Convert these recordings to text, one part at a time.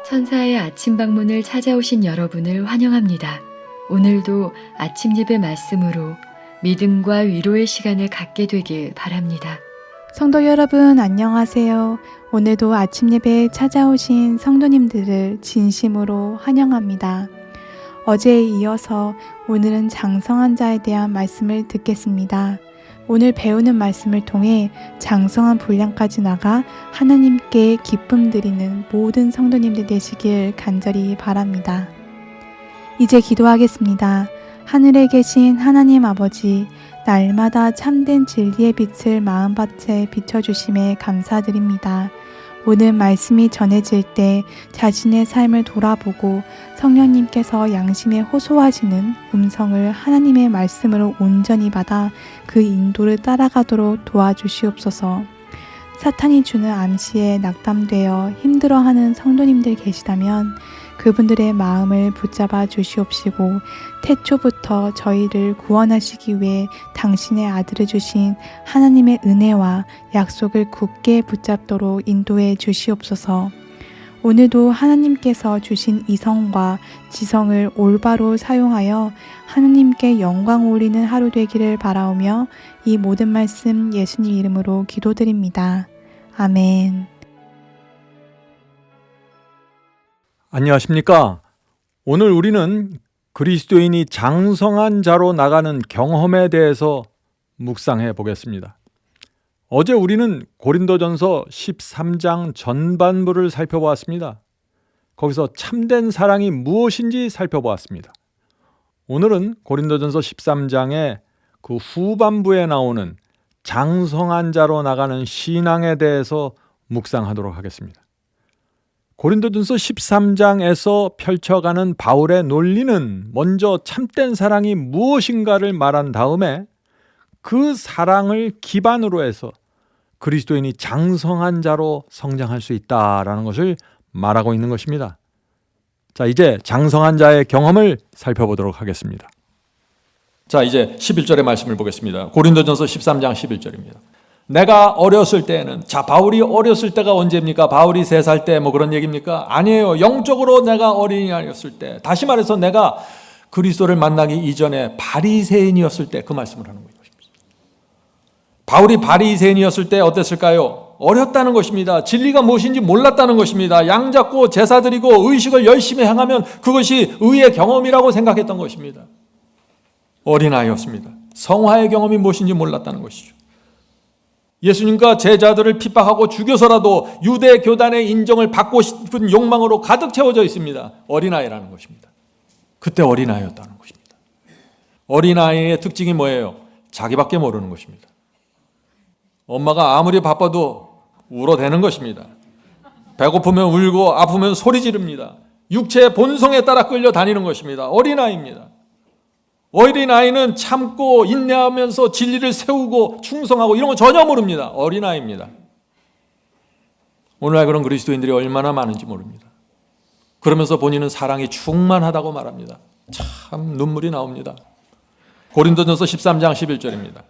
천사의 아침 방문을 찾아오신 여러분을 환영합니다. 오늘도 아침 예배 말씀으로 믿음과 위로의 시간을 갖게 되길 바랍니다. 성도 여러분 안녕하세요. 오늘도 아침 예배에 찾아오신 성도님들을 진심으로 환영합니다. 어제에 이어서 오늘은 장성한 자에 대한 말씀을 듣겠습니다. 오늘 배우는 말씀을 통해 장성한 분량까지 나가 하나님께 기쁨 드리는 모든 성도님들 되시길 간절히 바랍니다. 이제 기도하겠습니다. 하늘에 계신 하나님 아버지, 날마다 참된 진리의 빛을 마음밭에 비춰주심에 감사드립니다. 오늘 말씀이 전해질 때 자신의 삶을 돌아보고 성령님께서 양심에 호소하시는 음성을 하나님의 말씀으로 온전히 받아 그 인도를 따라가도록 도와주시옵소서. 사탄이 주는 암시에 낙담되어 힘들어하는 성도님들 계시다면 그분들의 마음을 붙잡아 주시옵시고 태초부터 저희를 구원하시기 위해 당신의 아들을 주신 하나님의 은혜와 약속을 굳게 붙잡도록 인도해 주시옵소서. 오늘도 하나님께서 주신 이성과 지성을 올바로 사용하여 하나님께 영광 올리는 하루 되기를 바라오며 이 모든 말씀 예수님 이름으로 기도드립니다. 아멘. 안녕하십니까? 오늘 우리는 그리스도인이 장성한 자로 나가는 경험에 대해서 묵상해 보겠습니다. 어제 우리는 고린도전서 13장 전반부를 살펴보았습니다. 거기서 참된 사랑이 무엇인지 살펴보았습니다. 오늘은 고린도전서 13장의 그 후반부에 나오는 장성한 자로 나가는 신앙에 대해서 묵상하도록 하겠습니다. 고린도전서 13장에서 펼쳐가는 바울의 논리는 먼저 참된 사랑이 무엇인가를 말한 다음에 그 사랑을 기반으로 해서 그리스도인이 장성한 자로 성장할 수 있다라는 것을 말하고 있는 것입니다. 자, 이제 장성한 자의 경험을 살펴보도록 하겠습니다. 자, 이제 11절의 말씀을 보겠습니다. 고린도전서 13장 11절입니다. 내가 어렸을 때에는, 자, 바울이 어렸을 때가 언제입니까? 바울이 3살 때 뭐 그런 얘기입니까? 아니에요. 영적으로 내가 어린이였을 때, 다시 말해서 내가 그리스도를 만나기 이전에 바리새인이었을 때 그 말씀을 하는 것입니다. 바울이 바리새인이었을 때 어땠을까요? 어렸다는 것입니다. 진리가 무엇인지 몰랐다는 것입니다. 양 잡고 제사 드리고 의식을 열심히 행하면 그것이 의의 경험이라고 생각했던 것입니다. 어린아이였습니다. 성화의 경험이 무엇인지 몰랐다는 것이죠. 예수님과 제자들을 핍박하고 죽여서라도 유대 교단의 인정을 받고 싶은 욕망으로 가득 채워져 있습니다. 어린아이라는 것입니다. 그때 어린아이였다는 것입니다. 어린아이의 특징이 뭐예요? 자기밖에 모르는 것입니다. 엄마가 아무리 바빠도 울어대는 것입니다. 배고프면 울고 아프면 소리 지릅니다. 육체의 본성에 따라 끌려다니는 것입니다. 어린아이입니다. 어린아이는 참고 인내하면서 진리를 세우고 충성하고 이런 거 전혀 모릅니다. 어린아이입니다. 오늘날 그런 그리스도인들이 얼마나 많은지 모릅니다. 그러면서 본인은 사랑이 충만하다고 말합니다. 참 눈물이 나옵니다. 고린도전서 13장 11절입니다.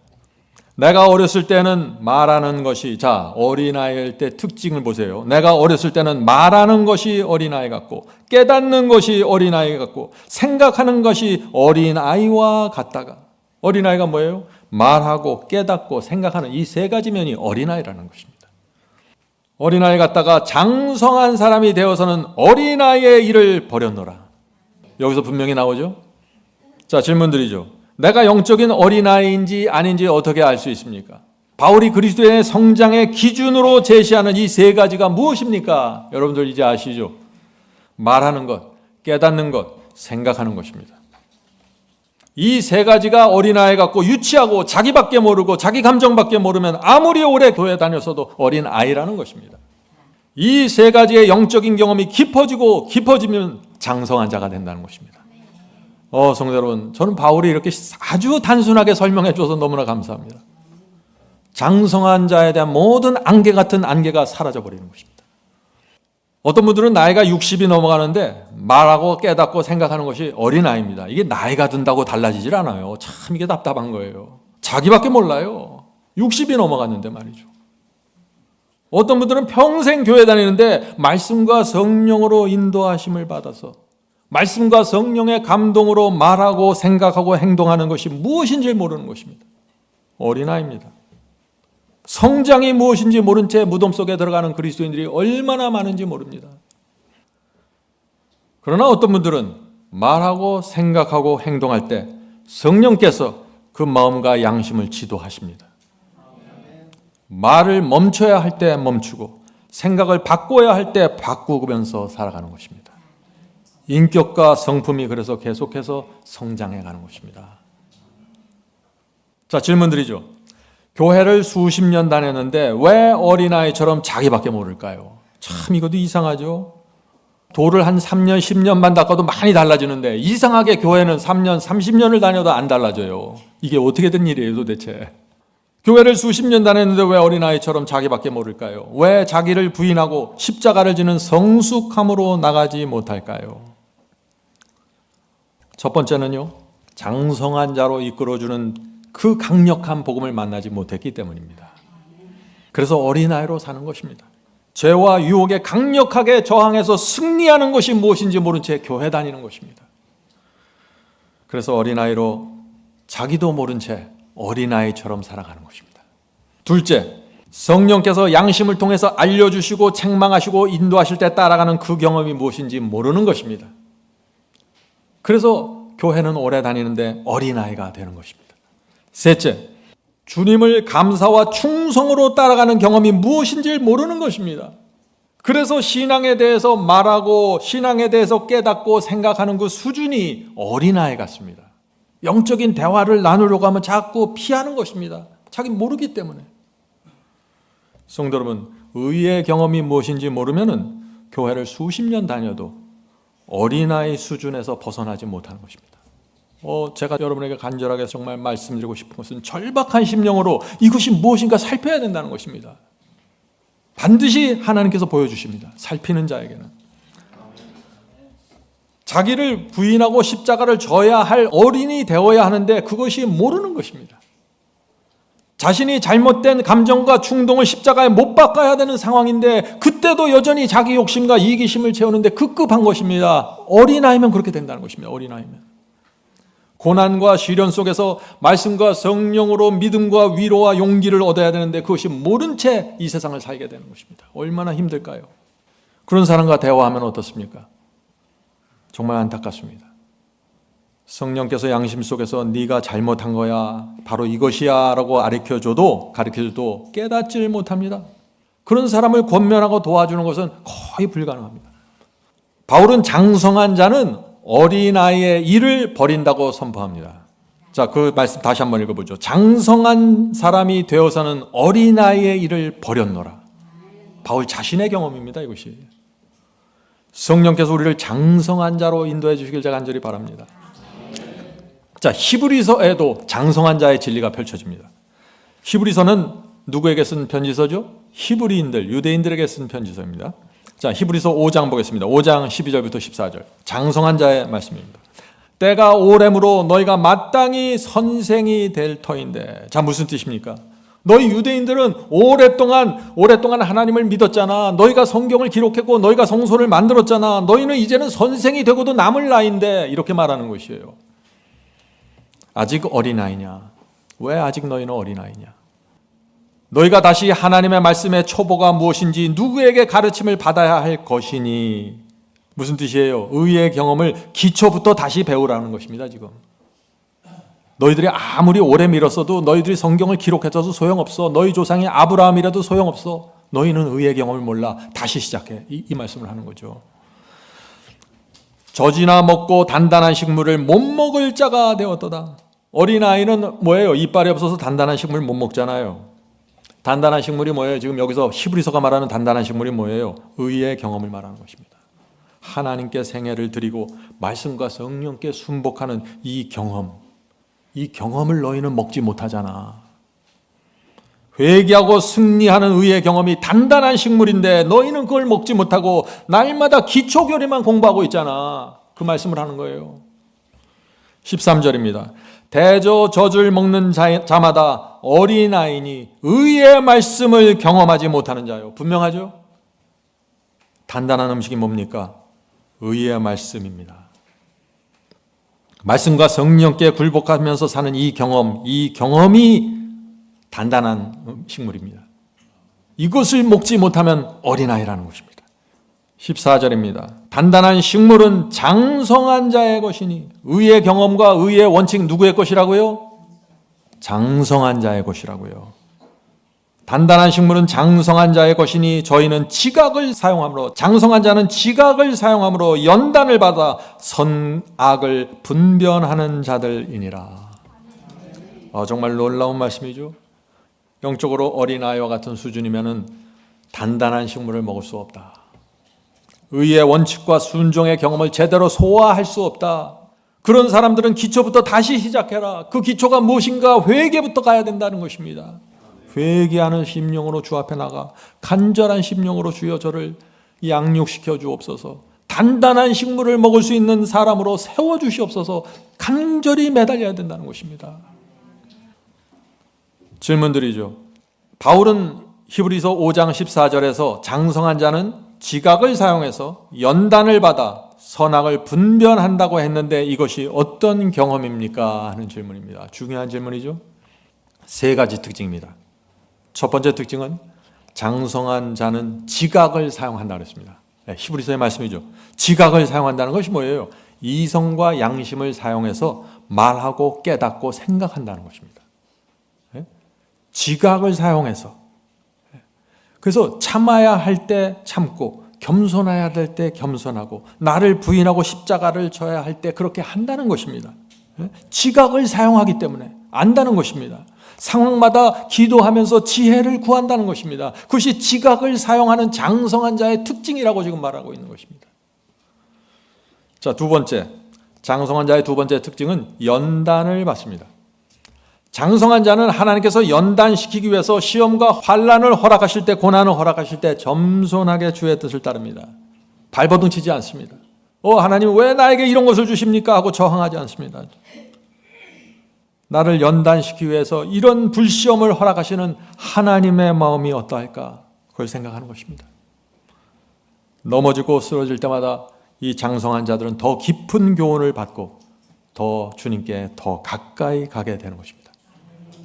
내가 어렸을 때는 말하는 것이, 자, 어린아이일 때 특징을 보세요. 내가 어렸을 때는 말하는 것이 어린아이 같고 깨닫는 것이 어린아이 같고 생각하는 것이 어린아이와 같다가, 어린아이가 뭐예요? 말하고 깨닫고 생각하는 이 3가지 면이 어린아이라는 것입니다. 어린아이 같다가 장성한 사람이 되어서는 어린아이의 일을 버렸노라. 여기서 분명히 나오죠? 자, 질문 드리죠. 내가 영적인 어린아이인지 아닌지 어떻게 알 수 있습니까? 바울이 그리스도의 성장의 기준으로 제시하는 이 3가지가 무엇입니까? 여러분들 이제 아시죠? 말하는 것, 깨닫는 것, 생각하는 것입니다. 이 3가지가 어린아이 같고 유치하고 자기밖에 모르고 자기 감정밖에 모르면 아무리 오래 교회 다녔어도 어린아이라는 것입니다. 이 3가지의 영적인 경험이 깊어지면 장성한 자가 된다는 것입니다. 성도 여러분, 저는 바울이 이렇게 아주 단순하게 설명해 줘서 너무나 감사합니다. 장성한 자에 대한 모든 안개 같은 안개가 사라져 버리는 것입니다. 어떤 분들은 나이가 60이 넘어가는데 말하고 깨닫고 생각하는 것이 어린아이입니다. 이게 나이가 든다고 달라지질 않아요. 참 이게 답답한 거예요. 자기밖에 몰라요. 60이 넘어갔는데 말이죠. 어떤 분들은 평생 교회 다니는데 말씀과 성령으로 인도하심을 받아서 말씀과 성령의 감동으로 말하고 생각하고 행동하는 것이 무엇인지 모르는 것입니다. 어린아이입니다. 성장이 무엇인지 모른 채 무덤 속에 들어가는 그리스도인들이 얼마나 많은지 모릅니다. 그러나 어떤 분들은 말하고 생각하고 행동할 때 성령께서 그 마음과 양심을 지도하십니다. 말을 멈춰야 할 때 멈추고 생각을 바꿔야 할 때 바꾸면서 살아가는 것입니다. 인격과 성품이 그래서 계속해서 성장해 가는 것입니다. 자, 질문 드리죠. 교회를 수십 년 다녔는데 왜 어린아이처럼 자기밖에 모를까요? 참 이것도 이상하죠. 도를 한 3년, 10년만 닦아도 많이 달라지는데 이상하게 교회는 3년, 30년을 다녀도 안 달라져요. 이게 어떻게 된 일이에요 도대체? 교회를 수십 년 다녔는데 왜 어린아이처럼 자기밖에 모를까요? 왜 자기를 부인하고 십자가를 지는 성숙함으로 나가지 못할까요? 첫 번째는요, 장성한 자로 이끌어주는 그 강력한 복음을 만나지 못했기 때문입니다. 그래서 어린아이로 사는 것입니다. 죄와 유혹에 강력하게 저항해서 승리하는 것이 무엇인지 모른 채 교회 다니는 것입니다. 그래서 어린아이로 자기도 모른 채 어린아이처럼 살아가는 것입니다. 둘째, 성령께서 양심을 통해서 알려주시고 책망하시고 인도하실 때 따라가는 그 경험이 무엇인지 모르는 것입니다. 그래서 교회는 오래 다니는데 어린아이가 되는 것입니다. 셋째, 주님을 감사와 충성으로 따라가는 경험이 무엇인지 모르는 것입니다. 그래서 신앙에 대해서 말하고 신앙에 대해서 깨닫고 생각하는 그 수준이 어린아이 같습니다. 영적인 대화를 나누려고 하면 자꾸 피하는 것입니다. 자기 모르기 때문에. 성도 여러분, 의의 경험이 무엇인지 모르면은 교회를 수십 년 다녀도 어린아이 수준에서 벗어나지 못하는 것입니다. 제가 여러분에게 간절하게 정말 말씀드리고 싶은 것은 절박한 심령으로 이것이 무엇인가 살펴야 된다는 것입니다. 반드시 하나님께서 보여주십니다. 살피는 자에게는. 자기를 부인하고 십자가를 져야 할 어린이 되어야 하는데 그것이 모르는 것입니다. 자신이 잘못된 감정과 충동을 십자가에 못 박아야 되는 상황인데 그때도 여전히 자기 욕심과 이기심을 채우는데 급급한 것입니다. 어린아이면 그렇게 된다는 것입니다. 어린아이면. 고난과 시련 속에서 말씀과 성령으로 믿음과 위로와 용기를 얻어야 되는데 그것이 모른 채 이 세상을 살게 되는 것입니다. 얼마나 힘들까요? 그런 사람과 대화하면 어떻습니까? 정말 안타깝습니다. 성령께서 양심 속에서 네가 잘못한 거야, 바로 이것이야 라고 가르쳐줘도 깨닫지를 못합니다. 그런 사람을 권면하고 도와주는 것은 거의 불가능합니다. 바울은 장성한 자는 어린아이의 일을 버린다고 선포합니다. 자, 그 말씀 다시 한번 읽어보죠. 장성한 사람이 되어서는 어린아이의 일을 버렸노라. 바울 자신의 경험입니다. 이것이. 성령께서 우리를 장성한 자로 인도해 주시길 제가 간절히 바랍니다. 자, 히브리서에도 장성한 자의 진리가 펼쳐집니다. 히브리서는 누구에게 쓴 편지서죠? 히브리인들, 유대인들에게 쓴 편지서입니다. 자, 히브리서 5장 보겠습니다. 5장 12절부터 14절. 장성한 자의 말씀입니다. 때가 오래므로 너희가 마땅히 선생이 될 터인데. 자, 무슨 뜻입니까? 너희 유대인들은 오랫동안 하나님을 믿었잖아. 너희가 성경을 기록했고 너희가 성소를 만들었잖아. 너희는 이제는 선생이 되고도 남을 나이인데 이렇게 말하는 것이에요. 아직 어린아이냐? 왜 아직 너희는 어린아이냐? 너희가 다시 하나님의 말씀의 초보가 무엇인지 누구에게 가르침을 받아야 할 것이니. 무슨 뜻이에요? 의의 경험을 기초부터 다시 배우라는 것입니다. 지금 너희들이 아무리 오래 밀었어도 너희들이 성경을 기록해서도 소용없어. 너희 조상이 아브라함이라도 소용없어. 너희는 의의 경험을 몰라. 다시 시작해. 이 말씀을 하는 거죠. 젖이나 먹고 단단한 식물을 못 먹을 자가 되었도다. 어린아이는 뭐예요? 이빨이 없어서 단단한 식물 못 먹잖아요. 단단한 식물이 뭐예요? 지금 여기서 히브리서가 말하는 단단한 식물이 뭐예요? 의의 경험을 말하는 것입니다. 하나님께 생애를 드리고 말씀과 성령께 순복하는 이 경험을 너희는 먹지 못하잖아. 회개하고 승리하는 의의 경험이 단단한 식물인데 너희는 그걸 먹지 못하고 날마다 기초교리만 공부하고 있잖아. 그 말씀을 하는 거예요. 13절입니다. 대저 젖을 먹는 자마다 어린아이니 의의 말씀을 경험하지 못하는 자요. 분명하죠? 단단한 음식이 뭡니까? 의의 말씀입니다. 말씀과 성령께 굴복하면서 사는 이 경험이 단단한 식물입니다. 이것을 먹지 못하면 어린아이라는 것입니다. 14절입니다. 단단한 식물은 장성한 자의 것이니 의의 경험과 의의 원칙 누구의 것이라고요? 장성한 자의 것이라고요. 단단한 식물은 장성한 자의 것이니 저희는 지각을 사용함으로, 장성한 자는 지각을 사용함으로 연단을 받아 선악을 분별하는 자들이니라. 정말 놀라운 말씀이죠. 영적으로 어린아이와 같은 수준이면 단단한 식물을 먹을 수 없다. 의의 원칙과 순종의 경험을 제대로 소화할 수 없다. 그런 사람들은 기초부터 다시 시작해라. 그 기초가 무엇인가? 회개부터 가야 된다는 것입니다. 회개하는 심령으로 주 앞에 나가 간절한 심령으로 주여 저를 양육시켜 주옵소서. 단단한 식물을 먹을 수 있는 사람으로 세워주시옵소서. 간절히 매달려야 된다는 것입니다. 질문드리죠. 바울은 히브리서 5장 14절에서 장성한 자는 지각을 사용해서 연단을 받아 선악을 분별한다고 했는데 이것이 어떤 경험입니까? 하는 질문입니다. 중요한 질문이죠. 세 가지 특징입니다. 첫 번째 특징은 장성한 자는 지각을 사용한다고 했습니다. 히브리서의 말씀이죠. 지각을 사용한다는 것이 뭐예요? 이성과 양심을 사용해서 말하고 깨닫고 생각한다는 것입니다. 지각을 사용해서. 그래서 참아야 할 때 참고 겸손해야 될 때 겸손하고 나를 부인하고 십자가를 져야 할 때 그렇게 한다는 것입니다. 지각을 사용하기 때문에 안다는 것입니다. 상황마다 기도하면서 지혜를 구한다는 것입니다. 그것이 지각을 사용하는 장성한 자의 특징이라고 지금 말하고 있는 것입니다. 자, 두 번째, 장성한 자의 두 번째 특징은 연단을 받습니다. 장성한 자는 하나님께서 연단시키기 위해서 시험과 환난을 허락하실 때, 고난을 허락하실 때 겸손하게 주의 뜻을 따릅니다. 발버둥 치지 않습니다. 하나님 왜 나에게 이런 것을 주십니까? 하고 저항하지 않습니다. 나를 연단시키기 위해서 이런 불시험을 허락하시는 하나님의 마음이 어떠할까? 그걸 생각하는 것입니다. 넘어지고 쓰러질 때마다 이 장성한 자들은 더 깊은 교훈을 받고 더 주님께 더 가까이 가게 되는 것입니다.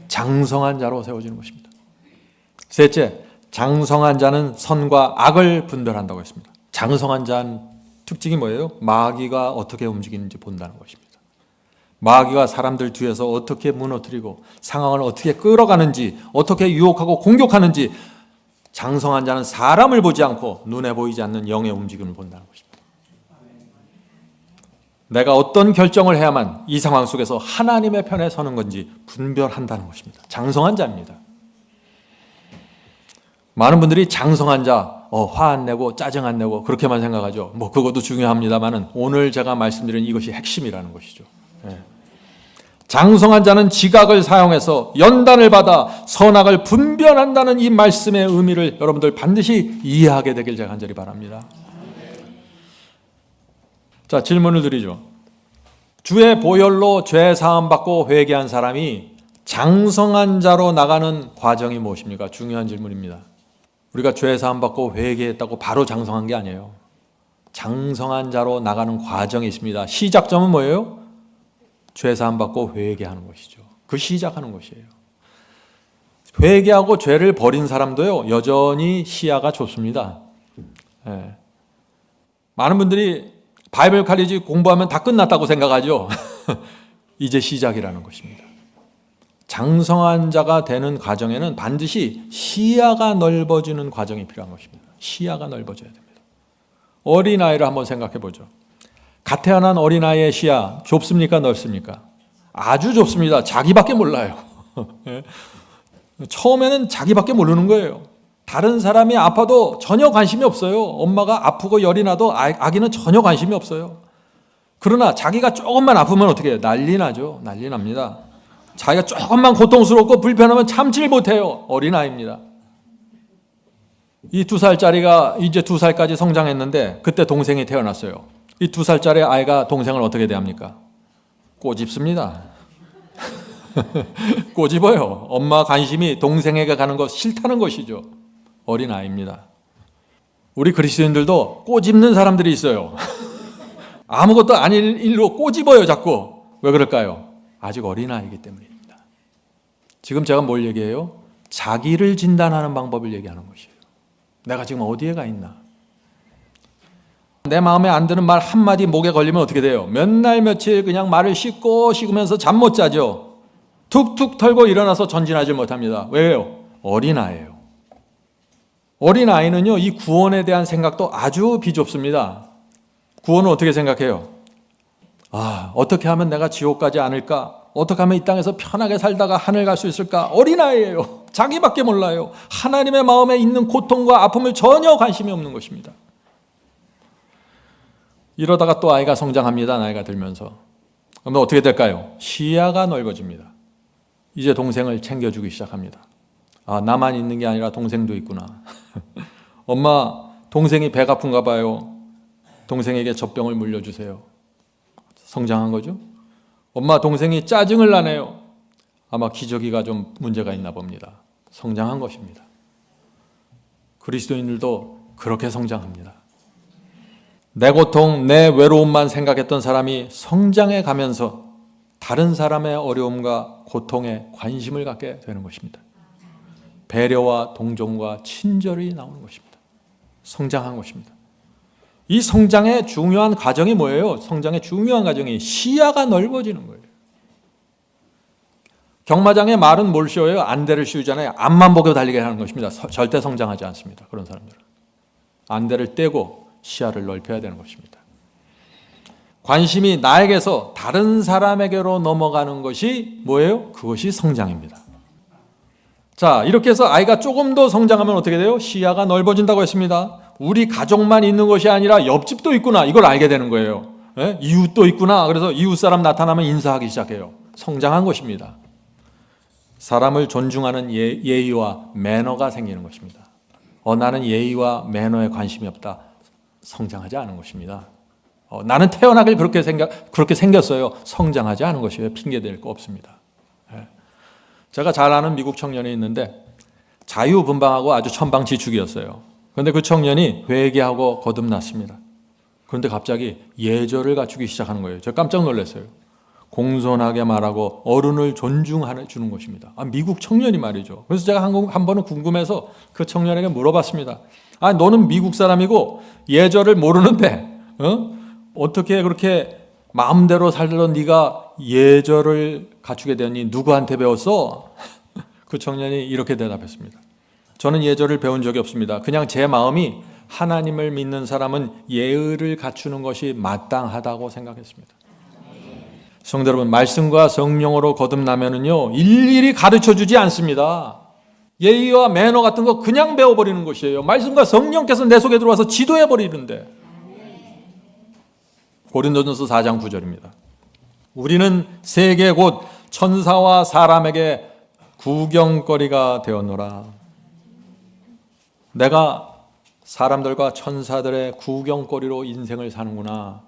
장성한 자로 세워지는 것입니다. 셋째, 장성한 자는 선과 악을 분별한다고 했습니다. 장성한 자는 특징이 뭐예요? 마귀가 어떻게 움직이는지 본다는 것입니다. 마귀가 사람들 뒤에서 어떻게 무너뜨리고 상황을 어떻게 끌어가는지, 어떻게 유혹하고 공격하는지, 장성한 자는 사람을 보지 않고 눈에 보이지 않는 영의 움직임을 본다는 것입니다. 내가 어떤 결정을 해야만 이 상황 속에서 하나님의 편에 서는 건지 분별한다는 것입니다. 장성한 자입니다. 많은 분들이 장성한 자, 화 안 내고 짜증 안 내고 그렇게만 생각하죠. 그것도 중요합니다만은 오늘 제가 말씀드린 이것이 핵심이라는 것이죠. 장성한 자는 지각을 사용해서 연단을 받아 선악을 분별한다는 이 말씀의 의미를 여러분들 반드시 이해하게 되길 제가 간절히 바랍니다. 자, 질문을 드리죠. 주의 보혈로 죄 사함 받고 회개한 사람이 장성한 자로 나가는 과정이 무엇입니까? 중요한 질문입니다. 우리가 죄 사함 받고 회개했다고 바로 장성한 게 아니에요. 장성한 자로 나가는 과정이 있습니다. 시작점은 뭐예요? 죄 사함 받고 회개하는 것이죠. 그 시작하는 것이에요. 회개하고 죄를 버린 사람도요, 여전히 시야가 좁습니다. 많은 분들이 바이블 칼리지 공부하면 다 끝났다고 생각하죠. 이제 시작이라는 것입니다. 장성한 자가 되는 과정에는 반드시 시야가 넓어지는 과정이 필요한 것입니다. 시야가 넓어져야 됩니다. 어린아이를 한번 생각해 보죠. 갓 태어난 어린아이의 시야 좁습니까? 넓습니까? 아주 좁습니다. 자기밖에 몰라요. 처음에는 자기밖에 모르는 거예요. 다른 사람이 아파도 전혀 관심이 없어요. 엄마가 아프고 열이 나도 아기는 전혀 관심이 없어요. 그러나 자기가 조금만 아프면 어떻게 해요? 난리 나죠. 난리 납니다. 자기가 조금만 고통스럽고 불편하면 참지를 못해요. 어린아이입니다. 이 2살짜리가 이제 2살까지 성장했는데 그때 동생이 태어났어요. 이 2살짜리 아이가 동생을 어떻게 대합니까? 꼬집습니다. 꼬집어요. 엄마 관심이 동생에게 가는 것 싫다는 것이죠. 어린아이입니다. 우리 그리스도인들도 꼬집는 사람들이 있어요. 아무것도 아닌 일로 꼬집어요, 자꾸. 왜 그럴까요? 아직 어린아이이기 때문입니다. 지금 제가 뭘 얘기해요? 자기를 진단하는 방법을 얘기하는 것이에요. 내가 지금 어디에 가 있나? 내 마음에 안 드는 말 한마디 목에 걸리면 어떻게 돼요? 몇 날 며칠 그냥 말을 씻으면서 잠 못 자죠. 툭툭 털고 일어나서 전진하지 못합니다. 왜요? 어린아이예요. 어린아이는요, 이 구원에 대한 생각도 아주 비좁습니다. 구원은 어떻게 생각해요? 어떻게 하면 내가 지옥 가지 않을까? 어떻게 하면 이 땅에서 편하게 살다가 하늘 갈 수 있을까? 어린아이예요. 자기밖에 몰라요. 하나님의 마음에 있는 고통과 아픔을 전혀 관심이 없는 것입니다. 이러다가 또 아이가 성장합니다. 나이가 들면서. 그러면 어떻게 될까요? 시야가 넓어집니다. 이제 동생을 챙겨주기 시작합니다. 나만 있는 게 아니라 동생도 있구나. 엄마, 동생이 배가 아픈가 봐요. 동생에게 젖병을 물려주세요. 성장한 거죠. 엄마, 동생이 짜증을 나네요. 아마 기저귀가 좀 문제가 있나 봅니다. 성장한 것입니다. 그리스도인들도 그렇게 성장합니다. 내 고통, 내 외로움만 생각했던 사람이 성장해 가면서 다른 사람의 어려움과 고통에 관심을 갖게 되는 것입니다. 배려와 동정과 친절이 나오는 것입니다. 성장한 것입니다. 이 성장의 중요한 과정이 뭐예요? 성장의 중요한 과정이 시야가 넓어지는 거예요. 경마장의 말은 뭘 씌워요? 안대를 씌우잖아요. 앞만 보고 달리게 하는 것입니다. 절대 성장하지 않습니다. 그런 사람들은. 안대를 떼고 시야를 넓혀야 되는 것입니다. 관심이 나에게서 다른 사람에게로 넘어가는 것이 뭐예요? 그것이 성장입니다. 자, 이렇게 해서 아이가 조금 더 성장하면 어떻게 돼요? 시야가 넓어진다고 했습니다. 우리 가족만 있는 것이 아니라 옆집도 있구나, 이걸 알게 되는 거예요. 이웃도 있구나. 그래서 이웃 사람 나타나면 인사하기 시작해요. 성장한 것입니다. 사람을 존중하는 예의와 매너가 생기는 것입니다. 나는 예의와 매너에 관심이 없다. 성장하지 않은 것입니다. 나는 태어나길 그렇게 생겼어요. 성장하지 않은 것이에요. 핑계댈 거 없습니다. 제가 잘 아는 미국 청년이 있는데 자유분방하고 아주 천방지축이었어요. 그런데 그 청년이 회개하고 거듭났습니다. 그런데 갑자기 예절을 갖추기 시작하는 거예요. 제가 깜짝 놀랐어요. 공손하게 말하고 어른을 존중해 주는 것입니다. 미국 청년이 말이죠. 그래서 제가 한 번은 궁금해서 그 청년에게 물어봤습니다. 너는 미국 사람이고 예절을 모르는데 어떻게 그렇게 마음대로 살던 네가 예절을 갖추게 되니 누구한테 배웠어? 그 청년이 이렇게 대답했습니다. 저는 예절을 배운 적이 없습니다. 그냥 제 마음이 하나님을 믿는 사람은 예의를 갖추는 것이 마땅하다고 생각했습니다. 성도 여러분, 말씀과 성령으로 거듭나면은요, 일일이 가르쳐 주지 않습니다. 예의와 매너 같은 거 그냥 배워버리는 것이에요. 말씀과 성령께서 내 속에 들어와서 지도해버리는데. 고린도전서 4장 9절입니다. 우리는 세계 곧 천사와 사람에게 구경거리가 되었노라. 내가 사람들과 천사들의 구경거리로 인생을 사는구나.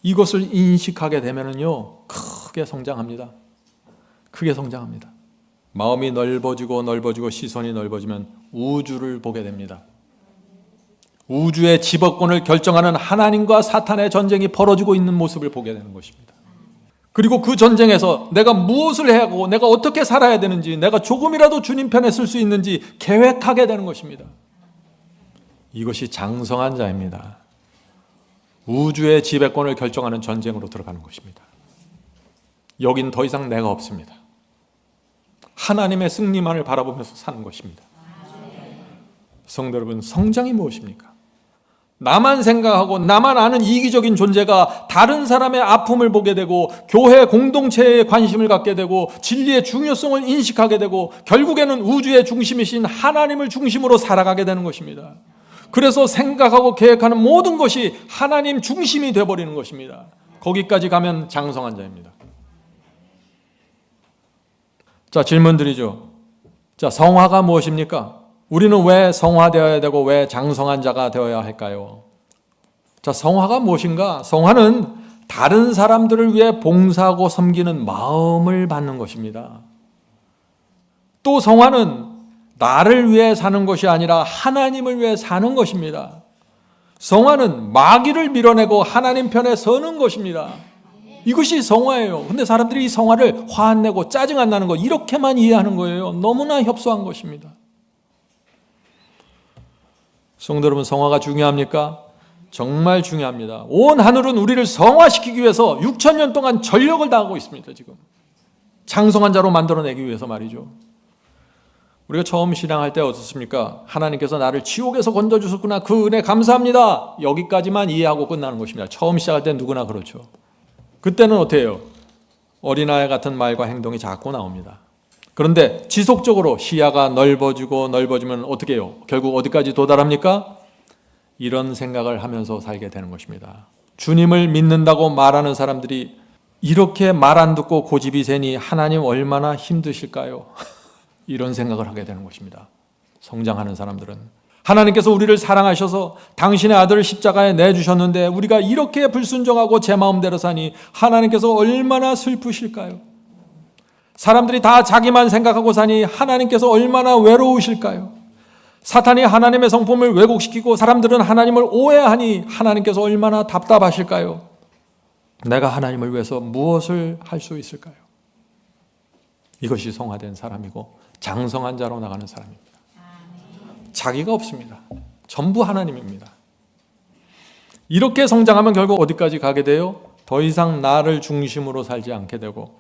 이것을 인식하게 되면은요, 크게 성장합니다. 크게 성장합니다. 마음이 넓어지고 시선이 넓어지면 우주를 보게 됩니다. 우주의 지배권을 결정하는 하나님과 사탄의 전쟁이 벌어지고 있는 모습을 보게 되는 것입니다. 그리고 그 전쟁에서 내가 무엇을 해야 하고 내가 어떻게 살아야 되는지, 내가 조금이라도 주님 편에 설 수 있는지 계획하게 되는 것입니다. 이것이 장성한 자입니다. 우주의 지배권을 결정하는 전쟁으로 들어가는 것입니다. 여긴 더 이상 내가 없습니다. 하나님의 승리만을 바라보면서 사는 것입니다. 성도 여러분, 성장이 무엇입니까? 나만 생각하고 나만 아는 이기적인 존재가 다른 사람의 아픔을 보게 되고 교회 공동체에 관심을 갖게 되고 진리의 중요성을 인식하게 되고 결국에는 우주의 중심이신 하나님을 중심으로 살아가게 되는 것입니다. 그래서 생각하고 계획하는 모든 것이 하나님 중심이 되어버리는 것입니다. 거기까지 가면 장성한 자입니다. 자, 질문 드리죠. 자, 성화가 무엇입니까? 우리는 왜 성화되어야 되고 왜 장성한 자가 되어야 할까요? 자, 성화가 무엇인가? 성화는 다른 사람들을 위해 봉사하고 섬기는 마음을 받는 것입니다. 또 성화는 나를 위해 사는 것이 아니라 하나님을 위해 사는 것입니다. 성화는 마귀를 밀어내고 하나님 편에 서는 것입니다. 이것이 성화예요. 근데 사람들이 이 성화를 화 안 내고 짜증 안 나는 거 이렇게만 이해하는 거예요. 너무나 협소한 것입니다. 성도 여러분, 성화가 중요합니까? 정말 중요합니다. 온 하늘은 우리를 성화시키기 위해서 6,000년 동안 전력을 다하고 있습니다. 지금 장성한 자로 만들어내기 위해서 말이죠. 우리가 처음 신앙할 때 어떻습니까? 하나님께서 나를 지옥에서 건져주셨구나, 그 은혜 감사합니다, 여기까지만 이해하고 끝나는 것입니다. 처음 시작할 때 누구나 그렇죠. 그때는 어떻게 해요? 어린아이 같은 말과 행동이 자꾸 나옵니다. 그런데 지속적으로 시야가 넓어지고 넓어지면 어떻게 해요? 결국 어디까지 도달합니까? 이런 생각을 하면서 살게 되는 것입니다. 주님을 믿는다고 말하는 사람들이 이렇게 말 안 듣고 고집이 세니 하나님 얼마나 힘드실까요? 이런 생각을 하게 되는 것입니다. 성장하는 사람들은 하나님께서 우리를 사랑하셔서 당신의 아들을 십자가에 내주셨는데 우리가 이렇게 불순종하고 제 마음대로 사니 하나님께서 얼마나 슬프실까요? 사람들이 다 자기만 생각하고 사니 하나님께서 얼마나 외로우실까요? 사탄이 하나님의 성품을 왜곡시키고 사람들은 하나님을 오해하니 하나님께서 얼마나 답답하실까요? 내가 하나님을 위해서 무엇을 할 수 있을까요? 이것이 성화된 사람이고 장성한 자로 나가는 사람입니다. 자기가 없습니다. 전부 하나님입니다. 이렇게 성장하면 결국 어디까지 가게 돼요? 더 이상 나를 중심으로 살지 않게 되고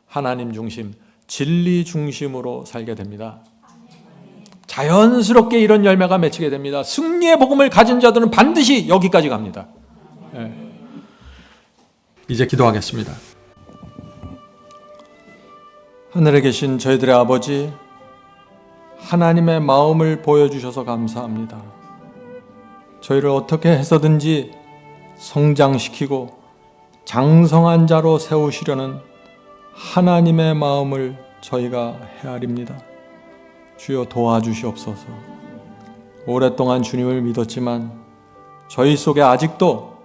하나님 중심, 진리 중심으로 살게 됩니다. 자연스럽게 이런 열매가 맺히게 됩니다. 승리의 복음을 가진 자들은 반드시 여기까지 갑니다. 네. 이제 기도하겠습니다. 하늘에 계신 저희들의 아버지, 하나님의 마음을 보여주셔서 감사합니다. 저희를 어떻게 해서든지 성장시키고 장성한 자로 세우시려는 하나님의 마음을 저희가 헤아립니다. 주여 도와주시옵소서. 오랫동안 주님을 믿었지만 저희 속에 아직도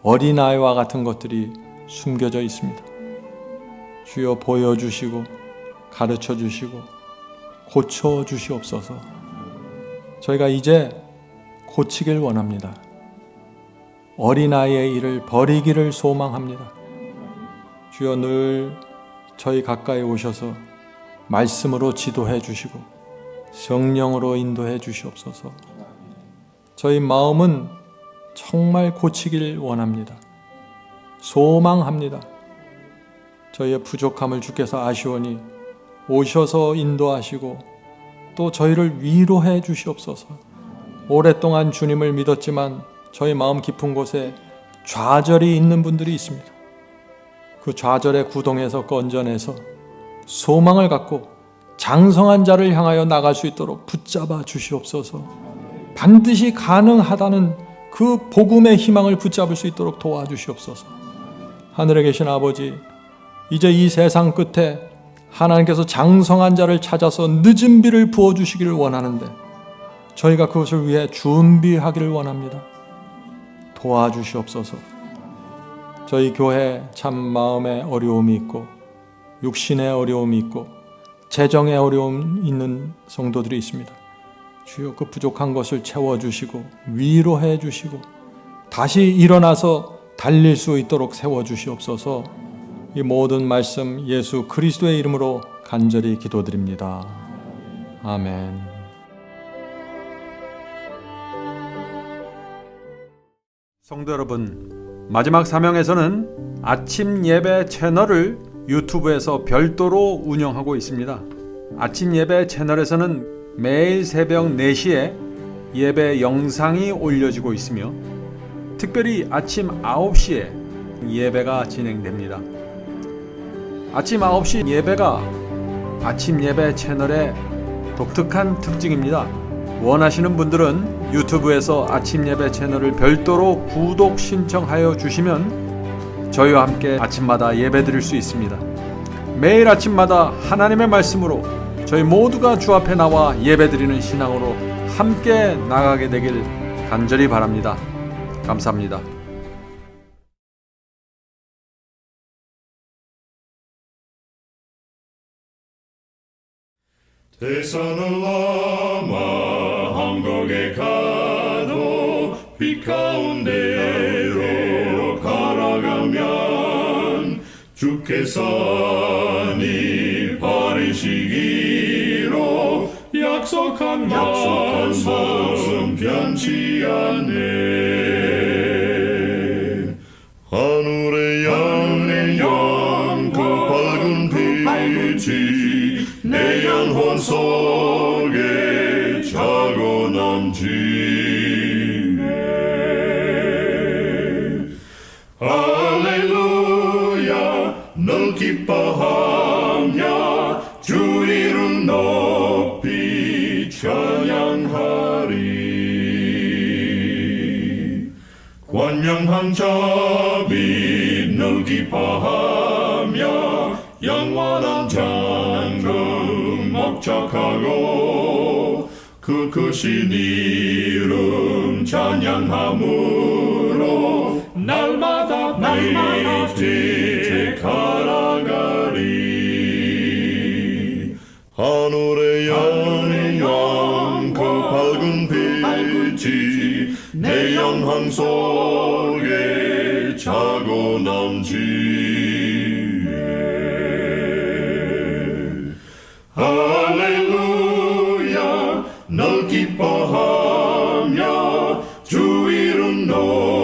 어린아이와 같은 것들이 숨겨져 있습니다. 주여 보여주시고 가르쳐주시고 고쳐주시옵소서. 저희가 이제 고치길 원합니다. 어린아이의 일을 버리기를 소망합니다. 주여 늘 저희 가까이 오셔서 말씀으로 지도해 주시고 성령으로 인도해 주시옵소서. 저희 마음은 정말 고치길 원합니다. 소망합니다. 저희의 부족함을 주께서 아시오니 오셔서 인도하시고 또 저희를 위로해 주시옵소서. 오랫동안 주님을 믿었지만 저희 마음 깊은 곳에 좌절이 있는 분들이 있습니다. 그 좌절의 구덩이에서 건져내서 소망을 갖고 장성한 자를 향하여 나갈 수 있도록 붙잡아 주시옵소서. 반드시 가능하다는 그 복음의 희망을 붙잡을 수 있도록 도와주시옵소서. 하늘에 계신 아버지, 이제 이 세상 끝에 하나님께서 장성한 자를 찾아서 늦은 비를 부어주시기를 원하는데 저희가 그것을 위해 준비하기를 원합니다. 도와주시옵소서. 저희 교회에 참 마음에 어려움이 있고 육신의 어려움이 있고 재정의 어려움이 있는 성도들이 있습니다. 주여 그 부족한 것을 채워주시고 위로해 주시고 다시 일어나서 달릴 수 있도록 세워주시옵소서. 이 모든 말씀 예수 그리스도의 이름으로 간절히 기도드립니다. 아멘. 성도 여러분, 마지막 사명에서는 아침 예배 채널을 유튜브에서 별도로 운영하고 있습니다. 아침 예배 채널에서는 매일 새벽 4시에 예배 영상이 올려지고 있으며 특별히 아침 9시에 예배가 진행됩니다. 아침 9시 예배가 아침 예배 채널의 독특한 특징입니다. 원하시는 분들은 유튜브에서 아침 예배 채널을 별도로 구독 신청하여 주시면 저희와 함께 아침마다 예배 드릴 수 있습니다. 매일 아침마다 하나님의 말씀으로 저희 모두가 주 앞에 나와 예배 드리는 신앙으로 함께 나가게 되길 간절히 바랍니다. 감사합니다. 대산을 넘어 한국에 가도 빛 가운데로 걸어가면 주께서 네 버리시기로 약속한 말씀 변치 않네. 하늘의 양 그 밝은 빛이 내 영혼 속에 자고 남지네. 할렐루야 널 기뻐하며 주 이름 높이 찬양하리. 관영한 자비 널 기뻐하며 영원한 장금 목적하고 그 크신 이름 찬양함으로 날마다 빛에 걸어가리. 하늘의 영광 그 밝은 빛이 내 영혼 속에 자고 남지네. 할렐루야 널 기뻐하며 주 이름 높이